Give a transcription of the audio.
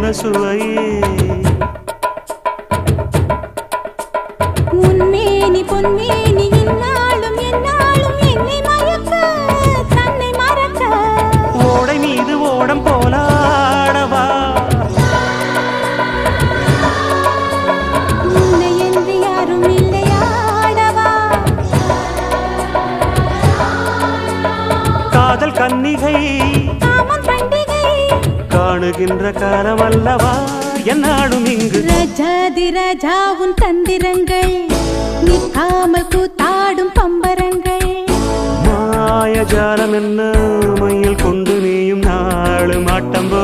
என்ன சுவையே உன்மேனி பொன்மேனி இந்நாளும் எந்நாளும் என்னை மயக்க தன்னை மறக்க ஓடை மீது ஓடம் போலாடவா உன்னை என்று யாரும் இல்லையாடவா காதல் கன்னிகை காமம் பண்டிகை காணுகின்ற காலம் அல்லவா என்னாடும் இங்கு ரஜாதி ராஜாவும் தந்திரங்கள் நிற்காமல் கூத்தாடும் பம்பரங்கள் மாயஜாலம் என்ன மையில் கொண்டு நீயும் நாளும் ஆட்டம் போடு